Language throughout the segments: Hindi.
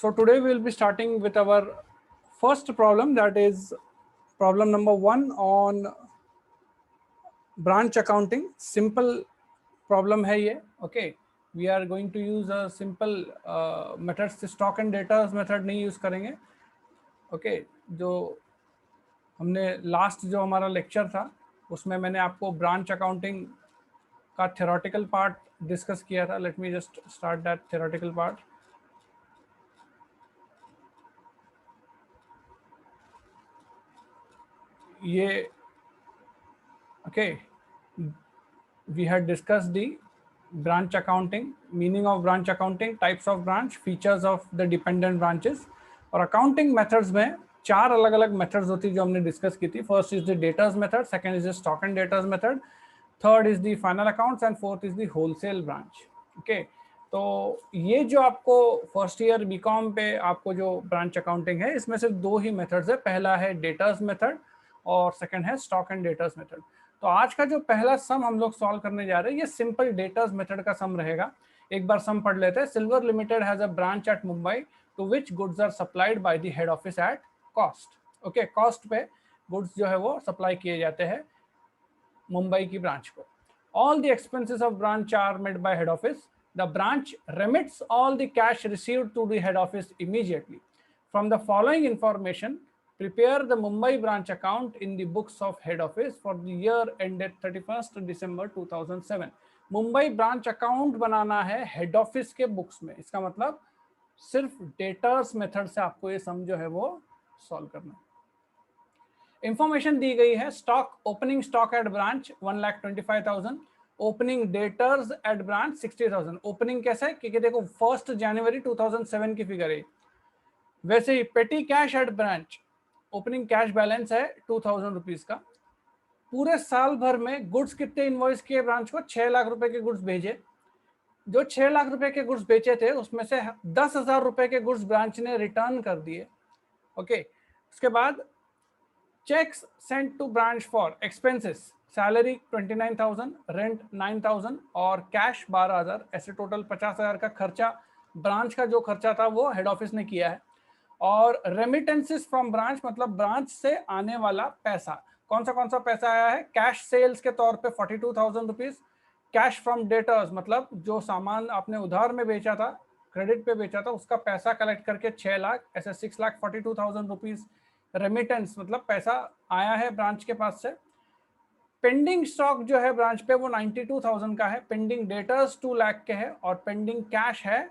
So today we will be starting with our first problem, that is problem number 1 on branch accounting. Simple problem है ये. Okay, we are going to use a simple methods. stock and data method नहीं use करेंगे. Okay, जो हमने लास्ट जो हमारा लेक्चर था उसमें मैंने आपको ब्रांच अकाउंटिंग का थ्योरेटिकल पार्ट डिस्कस किया था. Let me just start that theoretical part. ये okay, we had discussed the branch accounting, meaning of branch accounting, types of branch, features of the dependent branches. और accounting methods में चार अलग अलग मेथड्स होती है जो हमने डिस्कस की थी. First is the debtors method, second is the stock and debtors method, third is the final accounts and fourth is the wholesale branch. Okay, तो ये जो आपको फर्स्ट ईयर बीकॉम पे आपको जो ब्रांच अकाउंटिंग है इसमें सिर्फ दो ही मेथड्स है. पहला है डेटर्स मेथड और सेकंड है स्टॉक एंड डेटर्स मेथड. तो आज का जो पहला सम हम लोग सॉल्व करने जा रहे हैं ये सिंपल डेटर्स मेथड का सम रहेगा. एक बार सम पढ़ लेते हैं. Silver Limited has a branch at Mumbai to which goods are supplied by the head office at cost. Okay, cost पे गुड्स जो है वो सप्लाई किए जाते हैं मुंबई की ब्रांच को. All the expenses of branch are made by head office. The branch remits all the cash received to the head office immediately. From the following information prepare the Mumbai branch account in the books of head office for the year ended 31st December 2007. Mumbai branch account बनाना है हेड ऑफिस के बुक्स में. इसका मतलब सिर्फ डेटर्स मेथड से आपको ये सम जो है वो सॉल्व करना है. इंफॉर्मेशन दी गई है. Stock, opening stock at branch 1,25,000, opening debtors at branch 60,000. Opening कैसे, क्योंकि देखो 1 जनवरी 2007 की फिगर है. वैसे ही petty cash at branch, opening cash balance है 2,000 रुपीज का. पूरे साल भर में गुड्स कितने इनवॉइस किए ब्रांच को, 6 लाख रुपए के गुड्स भेजे. जो 6 लाख रुपए के गुड्स बेचे थे उसमें से 10,000 रुपए के गुड्स ब्रांच ने रिटर्न कर दिए. ओके, उसके बाद cheques sent to branch for expenses, salary 29,000, rent 9,000 और कैश 12,000. ऐसे टोटल 50,000 का खर्चा, ब्रांच का जो खर्चा था वो हेड ऑफिस ने किया है. और रेमिटेंसेस फ्रॉम ब्रांच मतलब ब्रांच से आने वाला पैसा. कौन सा पैसा आया है, कैश सेल्स के तौर पे 42,000 रुपीज. कैश फ्रॉम डेटर्स मतलब जो सामान आपने उधार में बेचा था, क्रेडिट पे बेचा था, उसका पैसा कलेक्ट करके 6 लाख, ऐसे 6,42,000 रुपीज. रेमिटेंस मतलब पैसा आया है ब्रांच के पास से. पेंडिंग स्टॉक जो है ब्रांच पे वो 92,000 का है. पेंडिंग डेटर्स 2 लाख के है और पेंडिंग कैश है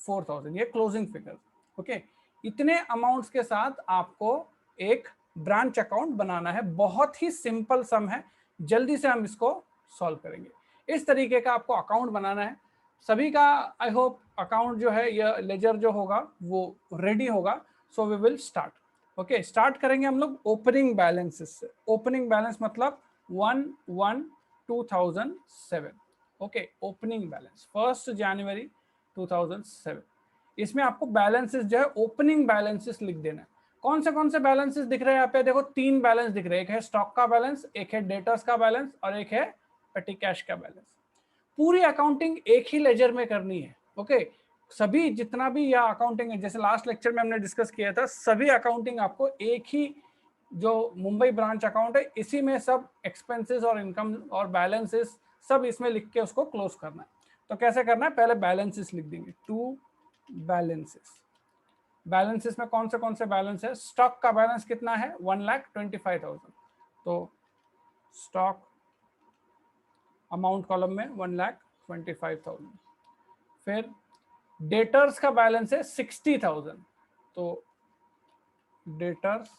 4,000. ये क्लोजिंग फिगर. ओके, इतने अमाउंट्स के साथ आपको एक ब्रांच अकाउंट बनाना है. बहुत ही सिंपल सम है, जल्दी से हम इसको सॉल्व करेंगे. इस तरीके का आपको अकाउंट बनाना है. सभी का आई होप अकाउंट जो है या लेजर जो होगा वो रेडी होगा. So we will start. Okay, start करेंगे हम लोग ओपनिंग बैलेंसेस से. ओपनिंग बैलेंस मतलब 1/1/2007. ओके, ओपनिंग बैलेंस 1 जनवरी 2007. इसमें आपको बैलेंसेस जो है ओपनिंग बैलेंसेस लिख देना है. कौन से बैलेंसेस दिख रहे हैं यहाँ पे, देखो 3 बैलेंस दिख रहे हैं. एक है स्टॉक का बैलेंस, एक है डेटर्स का बैलेंस और एक है पेटी कैश का बैलेंस. पूरी अकाउंटिंग एक ही लेजर में करनी है. ओके, सभी जितना भी यह अकाउंटिंग है, जैसे लास्ट लेक्चर में हमने डिस्कस किया था, सभी अकाउंटिंग आपको एक ही जो मुंबई ब्रांच अकाउंट है इसी में सब एक्सपेंसेस और इनकम और बैलेंसेस सब इसमें लिख के उसको क्लोज करना है. तो कैसे करना है, पहले बैलेंसेस लिख देंगे. 2 बैलेंसेस. बैलेंसेस में कौन से बैलेंस है. स्टॉक का बैलेंस कितना है, 1,25,000. तो स्टॉक अमाउंट कॉलम में 1,25,000. फिर डेटर्स का बैलेंस है 60,000. तो डेटर्स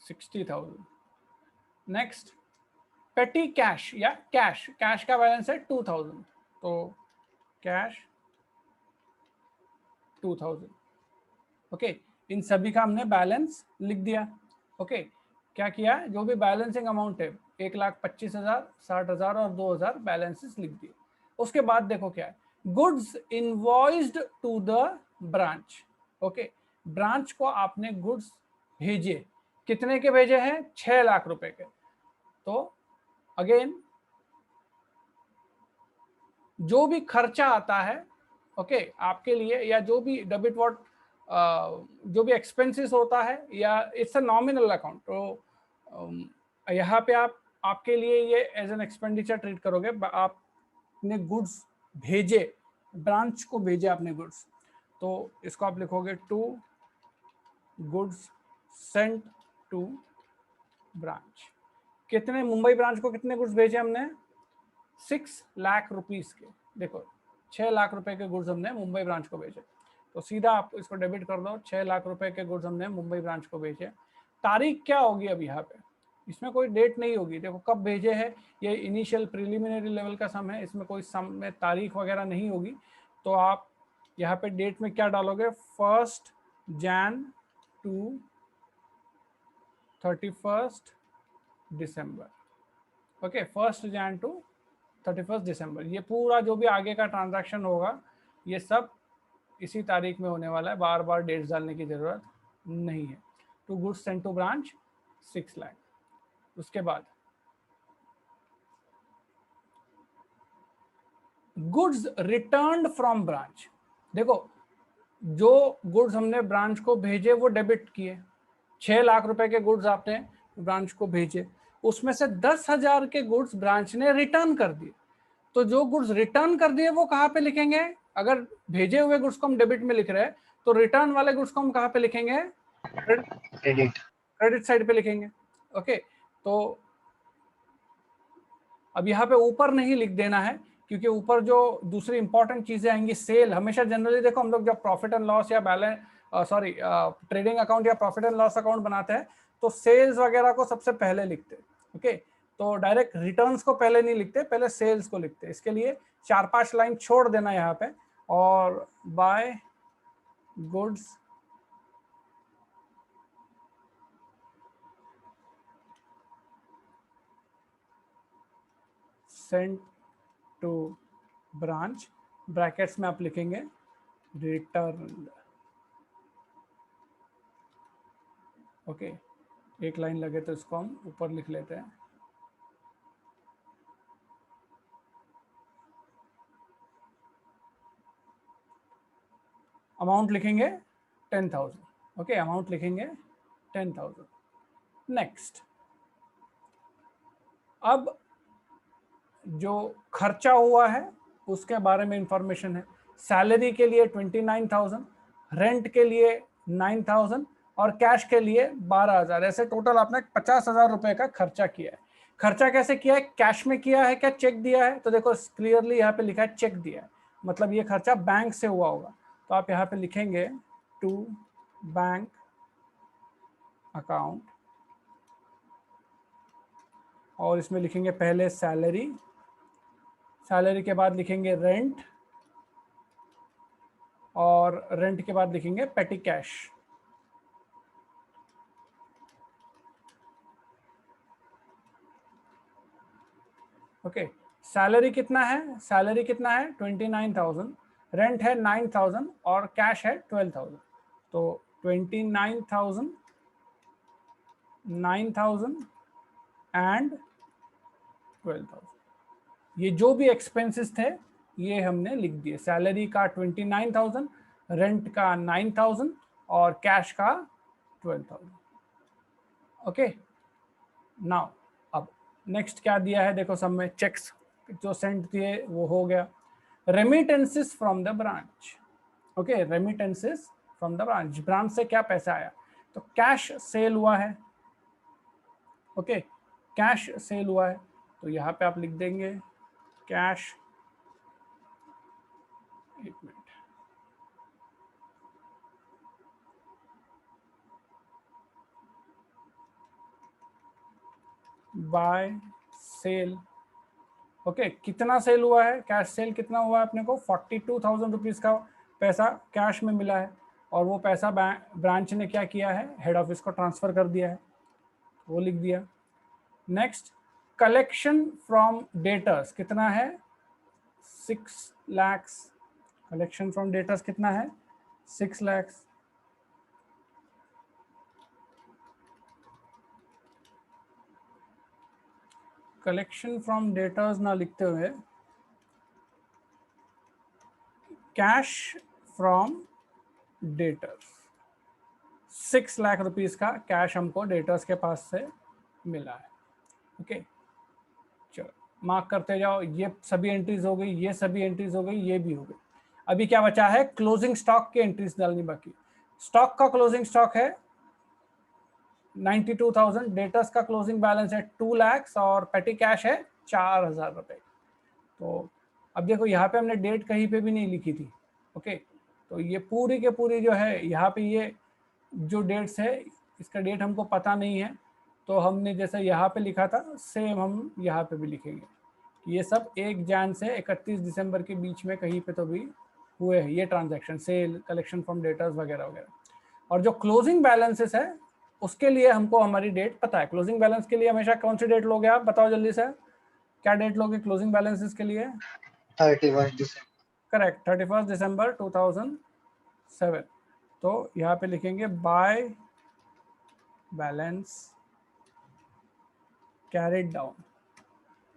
60,000. नेक्स्ट पेटी कैश या कैश का बैलेंस है 2,000. तो कैश 2,000. ओके, इन सभी का हमने बैलेंस लिख दिया. ओके, क्या किया, जो भी बैलेंसिंग अमाउंट है 1,25,000, 60,000 और 2,000 बैलेंसेस लिख दिए. उसके बाद देखो क्या है, goods invoiced to the branch. Okay, branch को आपने गुड्स भेजे. कितने के भेजे हैं, 6 लाख रुपए के. तो अगेन जो भी खर्चा आता है, ओके आपके लिए, या जो भी डेबिट वॉट जो भी एक्सपेंसेस होता है, या इट्स अ नॉमिनल अकाउंट, तो यहाँ पे आप आपके लिए ये एज एन एक्सपेंडिचर ट्रीट करोगे। आपने गुड्स भेजे, ब्रांच को भेजे आपने गुड्स, तो इसको आप लिखोगे to goods sent to branch. कितने, मुंबई ब्रांच को कितने गुड्स भेजे हमने? 6 लाख रुपीस के। देखो 6 लाख रुपए के गुड्स हमने मुंबई ब्रांच को भेजे, तो सीधा आप इसको डेबिट कर दो, 6 लाख रुपए के गुड्स हमने मुंबई ब्रांच को भेजे। तारीख क्या होगी अब यहाँ पे? इसमें कोई डेट नहीं होगी। देखो कब भेजे है, ये इनिशियल प्रिलिमिनरी लेवल का सम है, इसमें कोई सम में तारीख वगैरह नहीं होगी। तो आप यहाँ पे डेट में क्या डालोगे? 1 जन टू 31 दिसंबर। ओके 1 जन टू 31 दिसंबर। ये पूरा जो भी आगे का ट्रांजैक्शन होगा ये सब इसी तारीख में होने वाला है, बार बार डेट्स डालने की जरूरत नहीं है। To goods sent to branch 6 lakh. उसके बाद गुड्स रिटर्न्ड फ्रॉम ब्रांच। देखो जो गुड्स हमने ब्रांच को भेजे वो डेबिट किए, 6 लाख रुपए के गुड्स आपने ब्रांच को भेजे, उसमें से 10,000 के गुड्स ब्रांच ने रिटर्न कर दिए। तो जो गुड्स रिटर्न कर दिए वो कहाँ पे लिखेंगे? अगर भेजे हुए गुड्स को हम डेबिट में लिख रहे हैं तो रिटर्न वाले गुड्स को हम कहाँ पे लिखेंगे? क्रेडिट साइड पे लिखेंगे। ओके तो अब यहाँ पे ऊपर नहीं लिख देना है, क्योंकि ऊपर जो दूसरी इंपॉर्टेंट चीजें आएंगी, सेल हमेशा जनरली देखो हम लोग जब प्रॉफिट एंड लॉस या बैलेंस ट्रेडिंग अकाउंट या प्रॉफिट एंड लॉस अकाउंट बनाते हैं तो सेल्स वगैरह को सबसे पहले लिखते हैं। ओके तो डायरेक्ट रिटर्न्स को पहले नहीं लिखते, पहले सेल्स को लिखते हैं। इसके लिए 4-5 लाइन छोड़ देना यहाँ पे, और by goods sent to branch, brackets में आप लिखेंगे रिटर्न। ओके एक लाइन लगे तो इसको हम ऊपर लिख लेते हैं। अमाउंट लिखेंगे 10,000। ओके अमाउंट लिखेंगे 10,000। नेक्स्ट, अब जो खर्चा हुआ है उसके बारे में इंफॉर्मेशन है। सैलरी के लिए 29,000, रेंट के लिए 9,000 और कैश के लिए 12,000। ऐसे टोटल आपने 50,000 रुपए का खर्चा किया है। खर्चा कैसे किया है? कैश में किया है क्या चेक दिया है? तो देखो क्लियरली यहाँ पे लिखा है चेक दिया है, मतलब ये खर्चा बैंक से हुआ होगा। तो आप यहाँ पे लिखेंगे टू बैंक अकाउंट, और इसमें लिखेंगे पहले सैलरी, सैलरी के बाद लिखेंगे रेंट, और रेंट के बाद लिखेंगे पेटी कैश। ओके सैलरी कितना है? सैलरी कितना है? 29,000, रेंट है 9,000 और कैश है 12,000। तो 29,000, 9,000 एंड 12,000, ये जो भी एक्सपेंसेस थे ये हमने लिख दिए। सैलरी का 29,000, रेंट का 9,000 और कैश का 12,000। ओके नाउ अब नेक्स्ट क्या दिया है देखो, सब में चेक्स जो सेंड दिए वो हो गया। Remittances from the branch. Okay remittances from the branch, branch से क्या पैसा आया? तो कैश सेल हुआ है। ओके कैश सेल हुआ है, तो यहाँ पे आप लिख देंगे कैश, एक मिनट, बाय सेल। ओके कितना सेल हुआ है? कैश सेल कितना हुआ है अपने को? 42,000 रुपीज़ का पैसा कैश में मिला है, और वो पैसा ब्रांच ने क्या किया है? हेड ऑफिस को ट्रांसफर कर दिया है, वो लिख दिया। नेक्स्ट, कलेक्शन फ्रॉम डेटर्स कितना है? 6 लाख। कलेक्शन फ्रॉम डेटर्स कितना है? 6 लाख। कलेक्शन फ्रॉम डेटर्स ना लिखते हुए cash from debtors, 6 lakh rupees का कैश हमको डेटर्स के पास से मिला है। ओके, चलो मार्क करते जाओ, ये सभी एंट्रीज हो गई, ये सभी एंट्रीज हो गई, ये भी हो गई। अभी क्या बचा है, क्लोजिंग स्टॉक की एंट्रीज डालनी बाकी। स्टॉक का क्लोजिंग स्टॉक है 92,000, डेटर्स का क्लोजिंग बैलेंस है 2 लाख और पेटी कैश है 4,000 रुपए। तो अब देखो यहाँ पे हमने डेट कहीं पे भी नहीं लिखी थी। ओके, तो ये पूरी के पूरी जो है यहाँ पे ये जो डेट्स है, इसका डेट हमको पता नहीं है, तो हमने जैसे यहाँ पे लिखा था सेम हम यहाँ पे भी लिखेंगे। ये सब 1 जन से 31 दिसंबर के बीच में कहीं पे तो भी हुए हैं ये transaction, sale, collection from debtors वगैरह वगैरह। और जो क्लोजिंग बैलेंसेस है उसके लिए हमको हमारी डेट पता है। क्लोजिंग बैलेंस के लिए हमेशा कौन सी डेट लोगे आप, बताओ जल्दी से, क्या डेट लोगे क्लोजिंग बैलेंसेस के लिए? 31 दिसंबर। करेक्ट, 31 दिसंबर 2007। तो यहाँ पे लिखेंगे by balance carried down.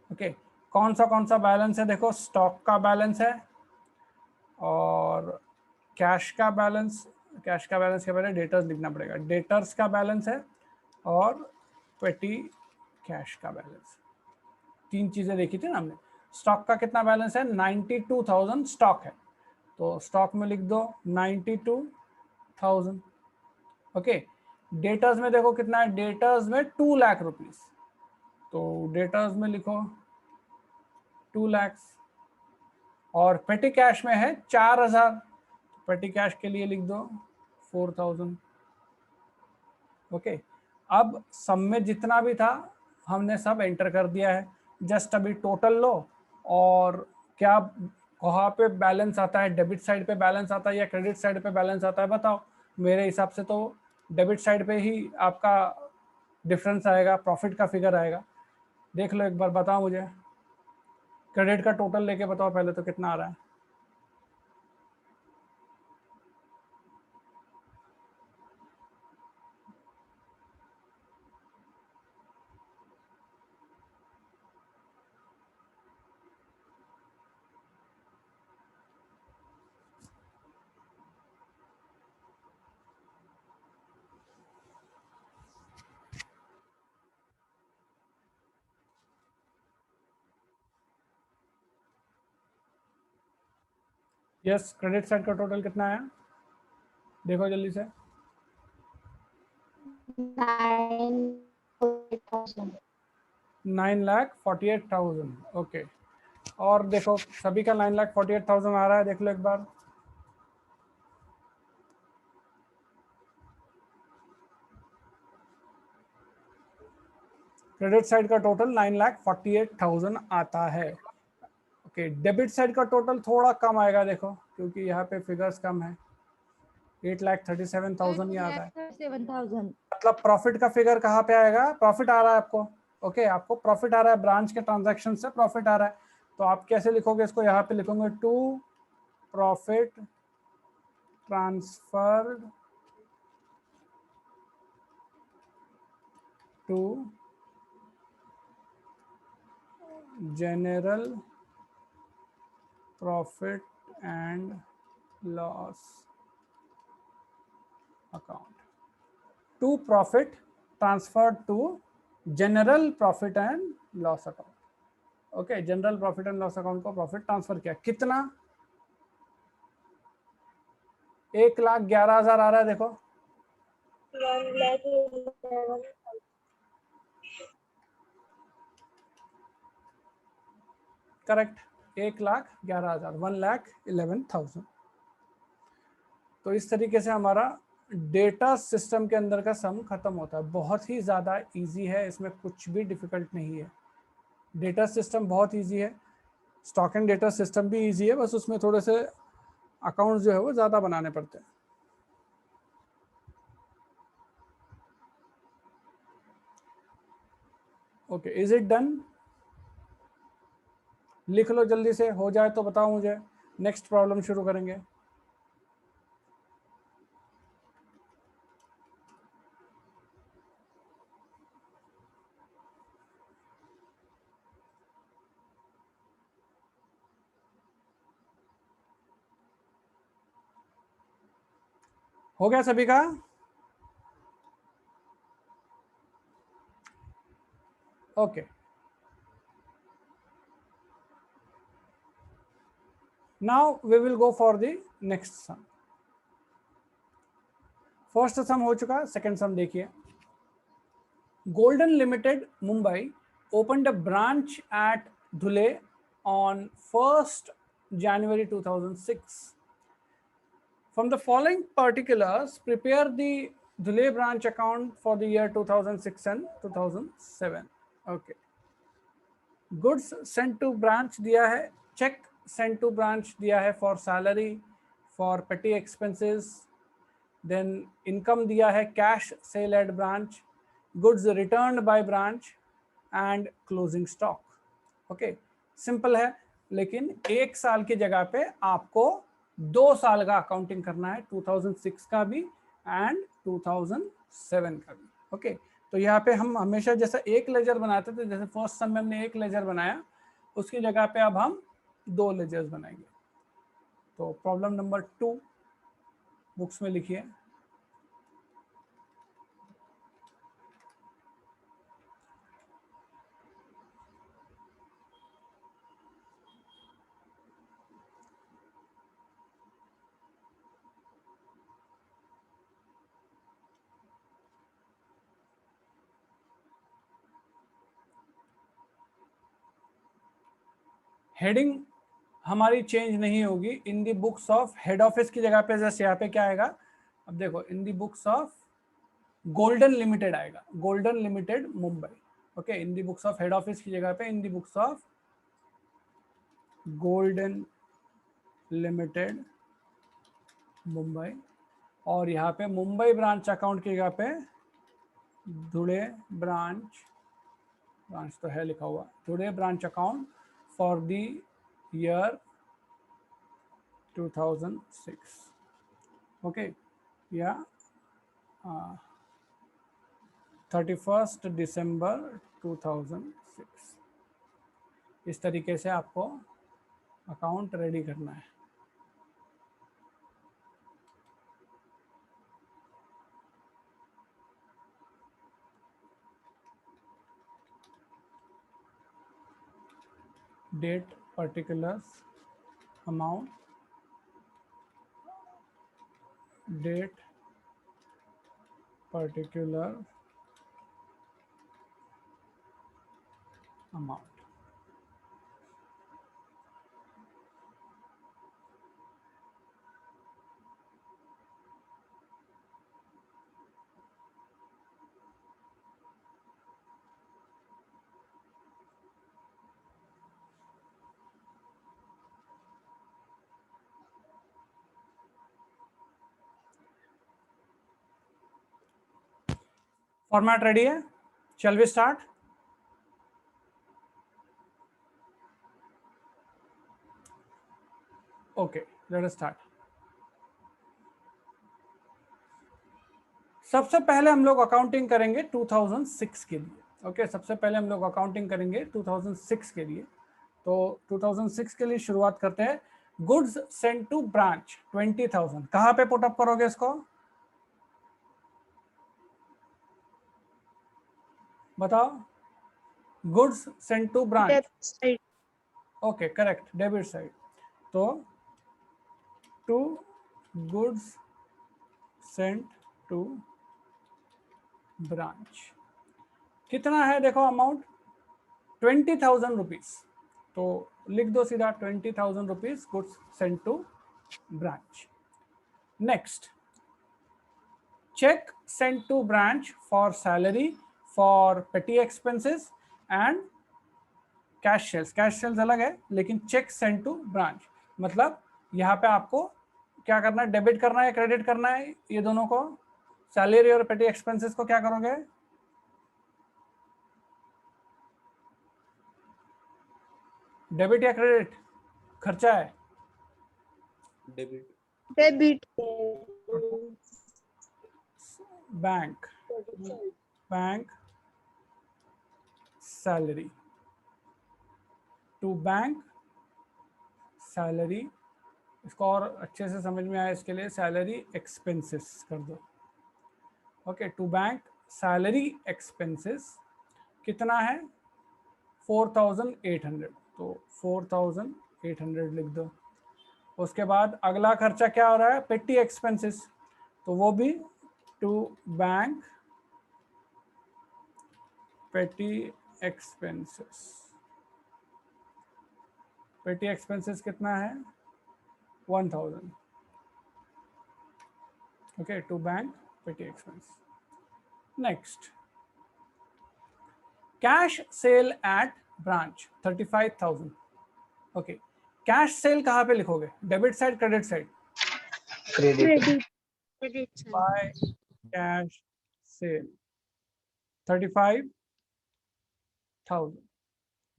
Okay, कौन सा बैलेंस है, देखो स्टॉक का बैलेंस है और कैश का बैलेंस, कैश का बैलेंस के पहले डेटर्स लिखना पड़ेगा, डेटर्स का बैलेंस है और पेटी कैश का बैलेंस। 3 चीजें देखी थी ना हमने। स्टॉक का कितना बैलेंस है, 92,000 स्टॉक है, तो स्टॉक में लिख दो 92,000। ओके, डेटर्स में देखो कितना है, डेटर्स में 2 लाख रुपीस, तो डेटर्स में लिखो 2 लाख। और पेटी कैश में है 4,000, पेटी कैश के लिए लिख दो 4,000। ओके, अब सब में जितना भी था हमने सब एंटर कर दिया है। जस्ट अभी टोटल लो और क्या वहाँ पे बैलेंस आता है, डेबिट साइड पे बैलेंस आता है या क्रेडिट साइड पे बैलेंस आता है, बताओ। मेरे हिसाब से तो डेबिट साइड पे ही आपका डिफरेंस आएगा, प्रॉफिट का फिगर आएगा। देख लो एक बार, बताओ मुझे, क्रेडिट का टोटल लेके बताओ पहले तो कितना आ रहा है। यस, क्रेडिट साइड का टोटल कितना आया, देखो जल्दी से। 9,48,000। ओके, और देखो सभी का 9,48,000 आ रहा है, देख लो एक बार। क्रेडिट साइड का टोटल 9,48,000 आता है। ओके, डेबिट साइड का टोटल थोड़ा कम आएगा देखो, क्योंकि यहाँ पे फिगर्स कम है, 8,37,000 ही आता है। 8,37,000। मतलब प्रॉफिट का फिगर कहाँ पे आएगा, प्रॉफिट आ रहा है आपको। ओके, आपको प्रॉफिट आ रहा है, ब्रांच के ट्रांजैक्शन से प्रॉफिट आ रहा है, तो आप कैसे लिखोगे इसको, यहाँ पे लिखोगे to profit transferred to general profit and loss account, to profit transferred to general profit and loss account. Okay, general profit and loss account को प्रॉफिट ट्रांसफर किया, कितना, 1,11,000 आ रहा है देखो। 1,11,000। करेक्ट, 1,11,000, 1,11,000। तो इस तरीके से हमारा डेटा सिस्टम के अंदर का सम खत्म होता है। बहुत ही ज़्यादा इजी है, इसमें कुछ भी डिफिकल्ट नहीं है। डेटा सिस्टम बहुत इजी है, स्टॉक एंड डेटा सिस्टम भी इजी है, बस उसमें थोड़े से अकाउंट्स जो है वो ज़्यादा बनाने पड़ते हैं। Okay, is it done? लिख लो जल्दी से, हो जाए तो बताओ मुझे, नेक्स्ट प्रॉब्लम शुरू करेंगे। हो गया सभी का? Okay, now we will go for the next sum. First sum हो चुका, सेकंड सम देखिए। Golden Limited Mumbai opened a branch at Dhule on 1st January 2006. From the following particulars, prepare the Dhule branch account for the year 2006 and 2007. Okay. Goods sent to branch दिया है, check sent to branch दिया है for salary, for petty expenses, then income दिया है cash sale at branch, goods returned by branch and closing stock. Okay, simple है, लेकिन एक साल की जगह पे आपको 2 साल का अकाउंटिंग करना है, 2006 का भी एंड 2007 का भी। ओके, तो यहाँ पे हम हमेशा जैसा एक लेजर बनाते थे, जैसे फर्स्ट सम में हमने एक लेजर बनाया, उसकी जगह पे अब हम 2 लेजर्स बनाएंगे। तो प्रॉब्लम नंबर 2 बुक्स में लिखिए। हेडिंग हमारी चेंज नहीं होगी। इन the books of head office की जगह पे जैसे यहाँ पे क्या आएगा, अब देखो, in the books of Golden Limited आएगा, Golden Limited Mumbai. Okay, in the books of head office की जगह पे in the books of Golden Limited Mumbai, और यहाँ पे मुंबई ब्रांच अकाउंट की जगह पे धुले ब्रांच, ब्रांच तो है लिखा हुआ, Dhule branch account for the year 2006। Okay, या 31 दिसंबर 2006। इस तरीके से आपको अकाउंट रेडी करना है। Date, particulars, amount, date, particular, amount. Format ready है, shall we start? Okay, let us start. सबसे पहले हम लोग अकाउंटिंग करेंगे 2006 के लिए। ओके, सबसे पहले हम लोग अकाउंटिंग करेंगे 2006 के लिए। तो 2006 के लिए शुरुआत करते हैं। गुड्स सेंट टू ब्रांच 20,000, कहाँ पे पुट अप करोगे इसको, बताओ? Goods sent to branch, okay correct, debit side. तो to goods sent to branch कितना है, देखो अमाउंट 20,000 रुपीज। तो लिख दो सीधा 20,000 rupees goods sent to branch. Next, cheque sent to branch for salary, for petty expenses and cash sales. Cash sales अलग है, लेकिन चेक सेंट टू ब्रांच मतलब यहाँ पे आपको क्या करना है, डेबिट करना है, क्रेडिट करना है, ये दोनों को, सैलरी और पेटी एक्सपेंसेस को क्या करोगे, डेबिट या क्रेडिट? खर्चा है, debit. Debit. Bank, bank salary, to bank salary इसको और अच्छे से समझ में आए इसके लिए सैलरी एक्सपेंसेस कर दो। Okay, to bank salary expenses कितना है 4800, तो 4800 लिख दो। उसके बाद अगला खर्चा क्या हो रहा है पेटी एक्सपेंसेस, तो वो भी to bank petty expenses. Petty expenses कितना है 1000। Okay, to bank petty expense. Next, cash sale at branch 35,000। Okay, cash sale कहाँ पे लिखोगे, debit side credit side? Credit. Credit by cash sale 35,000।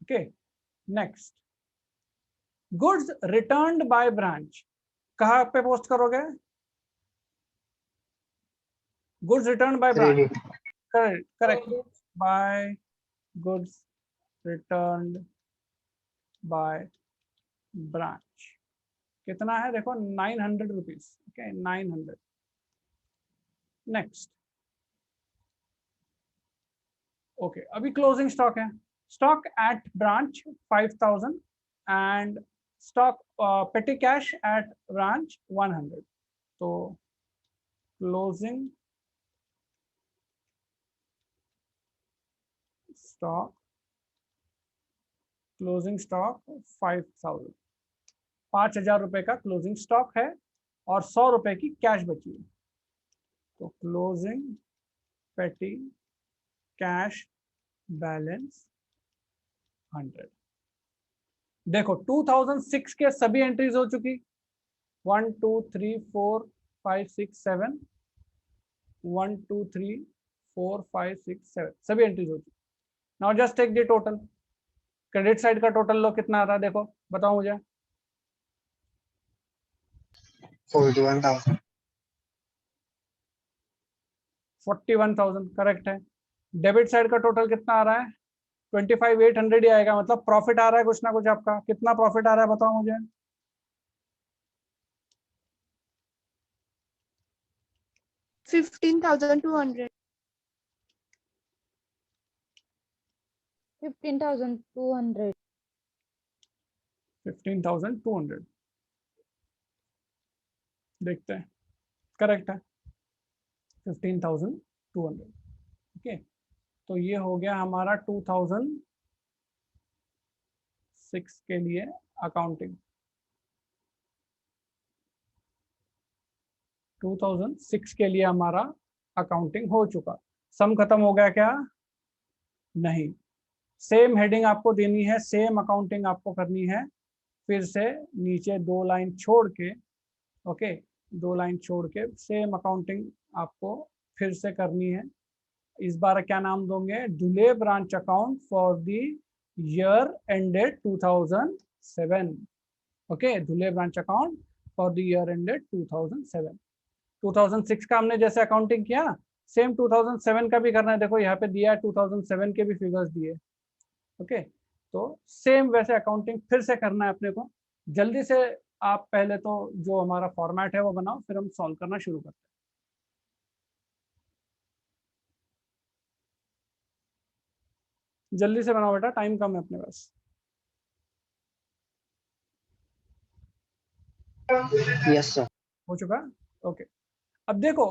Okay, next, goods returned by branch कहाँ पे पोस्ट करोगे? Goods return by branch, credit. Correct, by goods returned by branch कितना है देखो 900 रुपीज। ओके, 900। नेक्स्ट, ओके, अभी क्लोजिंग स्टॉक है, stock at branch 5000 and stock पेटी कैश एट ब्रांच 100। तो क्लोजिंग स्टॉक 5000, 5000 रुपए का क्लोजिंग स्टॉक है और 100 रुपए की कैश बची है। तो क्लोजिंग पेटी कैश बैलेंस 100। देखो 2006 के सभी एंट्रीज हो चुकी, 1 2 3 4 5 6 7, 1 2 3 4 5 6 7 सभी एंट्रीज हो चुकी। Now just take the total, credit side का टोटल लो कितना आ रहा है देखो, बताओ मुझे। 41,000। 41,000 करेक्ट है। डेबिट साइड का टोटल कितना आ रहा है 25,800 ही आएगा, मतलब प्रॉफिट आ रहा है कुछ ना कुछ आपका। कितना प्रॉफिट आ रहा है बताओ मुझे। 15,200 15,200 15,200 देखते हैं, करेक्ट है 15,200। ओके, तो ये हो गया हमारा 2006 के लिए अकाउंटिंग। 2006 के लिए हमारा अकाउंटिंग हो चुका। सम खत्म हो गया क्या? नहीं, सेम हेडिंग आपको देनी है, सेम अकाउंटिंग आपको करनी है। फिर से नीचे 2 लाइन छोड़ के, ओके, 2 लाइन छोड़ के सेम अकाउंटिंग आपको फिर से करनी है। इस बार क्या नाम दोगे, Dhule branch account for the year ended 2007। ओके, Dhule branch account for the year ended 2007। 2006 का हमने जैसे अकाउंटिंग किया, सेम 2007 का भी करना है। देखो यहाँ पे दिया है 2007 के भी फिगर्स दिए। ओके, तो सेम वैसे अकाउंटिंग फिर से करना है अपने को। जल्दी से आप पहले तो जो हमारा फॉर्मेट है वो बनाओ, फिर हम सॉल्व करना शुरू करते हैं। जल्दी से बनाओ बेटा, टाइम कम है अपने पास। Yes sir. हो चुका? ओके, अब देखो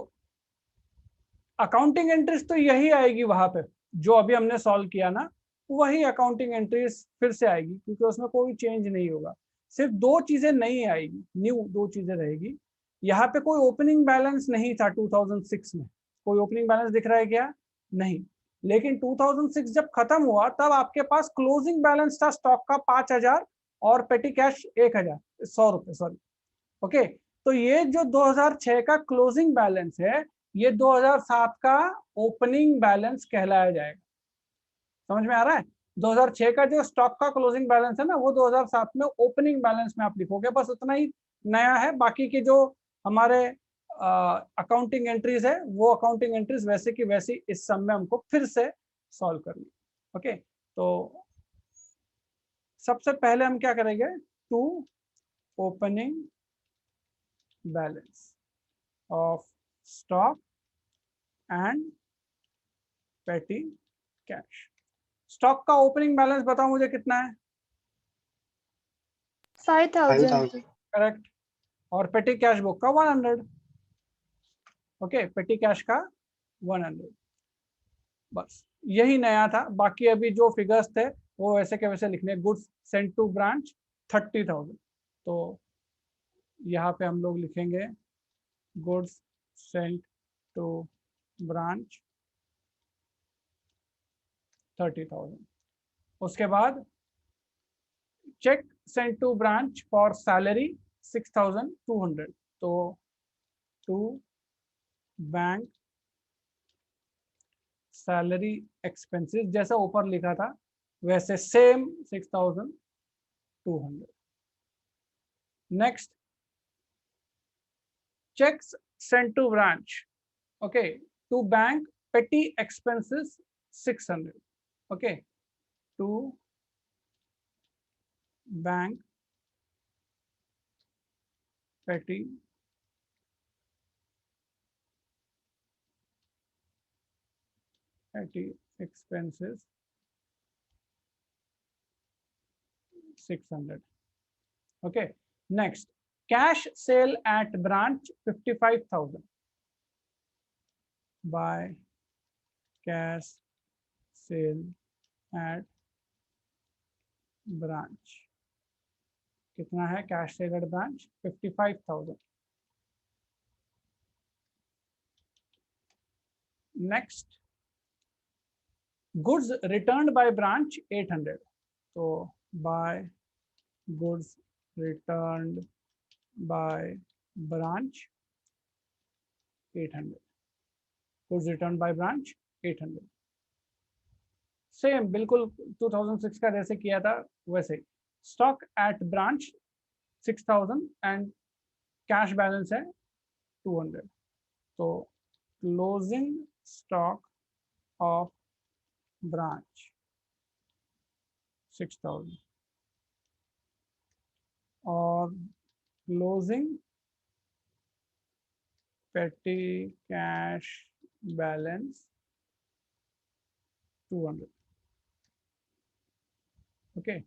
अकाउंटिंग एंट्रीज तो यही आएगी वहां पे, जो अभी हमने सॉल्व किया ना, वही अकाउंटिंग एंट्रीज फिर से आएगी, क्योंकि उसमें कोई चेंज नहीं होगा। सिर्फ 2 चीजें नहीं आएगी, न्यू 2 चीजें रहेगी। यहाँ पे कोई ओपनिंग बैलेंस नहीं था 2006 में, कोई ओपनिंग बैलेंस दिख रहा है क्या? नहीं। लेकिन 2006 जब खत्म हुआ तब आपके पास क्लोजिंग बैलेंस था स्टॉक का 5,000 और पेटी कैश 1,000, 100 रुपए, सॉरी। ओके, तो ये जो 2006 का क्लोजिंग बैलेंस है, ये 2007 का ओपनिंग बैलेंस कहलाया जाएगा। समझ में आ रहा है? 2006 का जो स्टॉक का क्लोजिंग बैलेंस है ना, वो 2007 में ओपनिंग बैलेंस में आप लिखोगे, बस उतना ही नया है। बाकी की जो हमारे अकाउंटिंग एंट्रीज है, वो अकाउंटिंग एंट्रीज वैसे की वैसी इस सम में हमको फिर से सॉल्व करनी। ओके, तो सबसे पहले हम क्या करेंगे, to opening balance of stock and petty cash. Stock का ओपनिंग बैलेंस बताओ मुझे कितना है? 5,000. करेक्ट। और पेटी कैश बुक का 100। ओके, पेटी कैश का 100। बस यही नया था, बाकी अभी जो फिगर्स थे वो वैसे के वैसे लिखने। गुड्स सेंट टू ब्रांच 30,000, तो यहाँ पे हम लोग लिखेंगे गुड्स सेंट टू ब्रांच 30,000। उसके बाद cheque sent to branch for salary 6,200, तो टू बैंक सैलरी एक्सपेंसेस जैसा ऊपर लिखा था वैसे same 6,200। Next, checks sent to branch, okay, to bank petty expenses 600, okay, to bank petty expenses 600, okay. Next, cash sale at branch 55,000, by cash sale at branch, कितना है cash sale at branch? 55,000। Next, goods returned by branch 800, तो by goods returned by branch 800, goods return by branch 800। Same बिल्कुल 2006 का जैसे किया था वैसे। Stock at branch 6,000 and cash balance है 200, तो क्लोजिंग स्टॉक ऑफ ब्रांच 6,000 और क्लोजिंग पेटी कैश बैलेंस 200। ओके,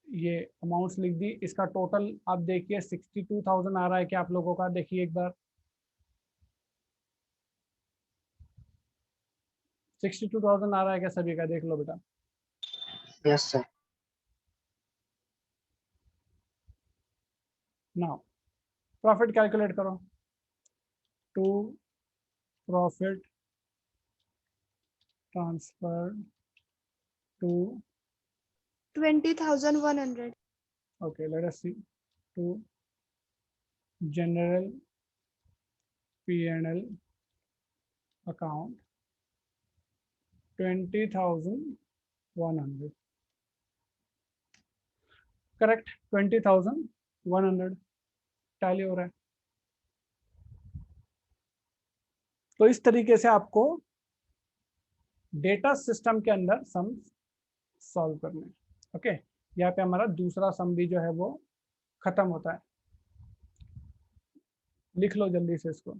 ये अमाउंट्स लिख दी। इसका टोटल आप देखिए 62,000 आ रहा है क्या आप लोगों का? देखिए एक बार, 62,000 आ रहा है क्या सभी का? देख लो बेटा। Yes, sir. Now profit calculate करो। To profit transfer to 20,100. okay, let us see, to general P&L account 20,100, correct, 20,100 tally हो रहा है। तो इस तरीके से आपको डेटा सिस्टम के अंदर सम सॉल्व करने। ओके, यहाँ पे हमारा दूसरा सम भी जो है वो खत्म होता है। लिख लो जल्दी से इसको।